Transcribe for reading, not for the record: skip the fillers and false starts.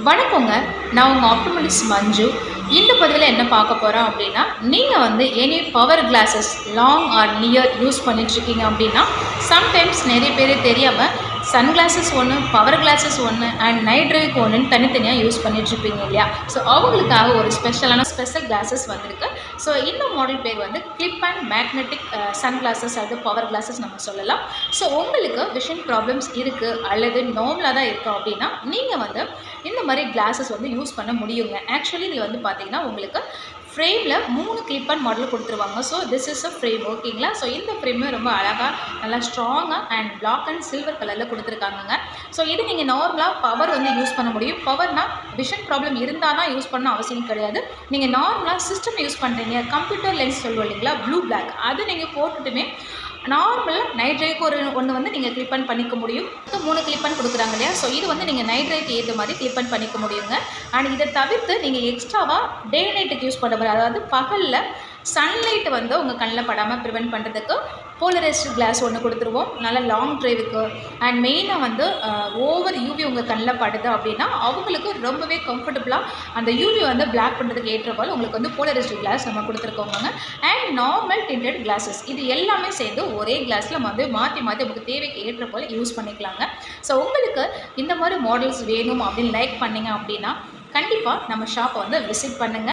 வணக்கங்க. நான் உங்க ஆப்டிமலிஸ்ட் மஞ்சு. இந்த பதிவில என்ன பார்க்க போறோம் அப்டின்னா, நீங்க வந்து any power glasses long or near use பண்ணிட்டுருக்கீங்க அப்டின்னா, சம்டைம்ஸ் நெறைய பேரு தெரியாம சன் கிளாஸஸ் ஒண்ணு, பவர் கிளாஸஸ் ஒண்ணு அண்ட் நைட் ட்ரைவ்க்கு ஒண்ணுன்னு தனித்தனியா யூஸ் பண்ணிட்டுருப்பீங்க இல்லையா? ஸோ அவங்களுக்காக ஒரு ஸ்பெஷல் கிளாஸஸ் வந்திருக்கு. ஸோ இந்த மாடல் பேர் வந்து clip and magnetic sun glasses அது பவர் கிளாஸஸ் நம்ம சொல்லலாம். ஸோ உங்களுக்கு விஷன் ப்ராப்ளம்ஸ் இருக்கு அல்லது நார்மலா தான் இருக்கு அப்டின்னா, நீங்க வந்து இந்த மாதிரி கிளாஸஸ் வந்து யூஸ் பண்ண முடியுங்க. ஆக்சுவலி இதில் வந்து பார்த்தீங்கன்னா உங்களுக்கு ஃப்ரேமில் 3 கிளிப் அண்ட் மாடல் கொடுத்துருவாங்க. So this is a frame ஓகேங்களா. ஸோ இந்த ஃப்ரேமே ரொம்ப அழகாக நல்லா ஸ்ட்ராங்காக அண்ட் பிளாக் அண்ட் சில்வர் கலரில் கொடுத்துருக்காங்கங்க. ஸோ இது நீங்கள் நார்மலாக பவர் வந்து யூஸ் பண்ண முடியும். பவர்னால் விஷன் ப்ராப்ளம் இருந்தால் தான் யூஸ் பண்ண அவசியம் கிடையாது. நீங்கள் நார்மலாக சிஸ்டம் யூஸ் பண்ணுறீங்க, கம்ப்யூட்டர் லென்ஸ் சொல்லுவோம் இல்லைங்களா, ப்ளூ பிளாக், அது நீங்கள் போட்டுட்டுமே நார்மலாக நைட் ட்ரைவ்க்கு ஒன்று வந்து நீங்கள் கிளிப் அண்ட் பண்ணிக்க முடியும். 3 கிளிப் அண்ட் கொடுக்குறாங்க இல்லையா. ஸோ இது வந்து நீங்கள் நைட் ட்ரைவ்க்கு ஏற்ற மாதிரி கிளிப் அண்ட் பண்ணிக்க முடியுங்க. அண்ட் இதை தவிர்த்து நீங்கள் எக்ஸ்ட்ராவாக டே நைட்டுக்கு யூஸ் பண்ண மாதிரி, அதாவது பகலில் சன்லைட் வந்து உங்கள் கண்ணில் படாமல் ப்ரிவெண்ட் பண்ணுறதுக்கு போலரைஸ்டு கிளாஸ் ஒன்று கொடுத்துருவோம். நல்லா லாங் ட்ரைவுக்கு அண்ட் மெயினாக வந்து ஓவர் யூவி உங்கள் கண்ணில் படுது அப்படின்னா அவங்களுக்கு ரொம்பவே கம்ஃபர்டபுளாக அந்த யூவி வந்து பிளாக் பண்ணுறதுக்கு ஏற்ற போல் உங்களுக்கு வந்து போலரைஸ்டு கிளாஸ் நம்ம கொடுத்துருக்கோங்க. அண்ட் நார்மல் டிண்டட் கிளாஸஸ் இது எல்லாமே சேர்ந்து ஒரே கிளாஸில் நம்ம வந்து மாற்றி உங்களுக்கு தேவைக்கு ஏற்ற போல் யூஸ் பண்ணிக்கலாங்க. ஸோ உங்களுக்கு இந்த மாதிரி மாடல்ஸ் வேணும் அப்படின்னு லைக் பண்ணிங்க அப்படின்னா கண்டிப்பாக நம்ம ஷாப்பை வந்து விசிட் பண்ணுங்கள்.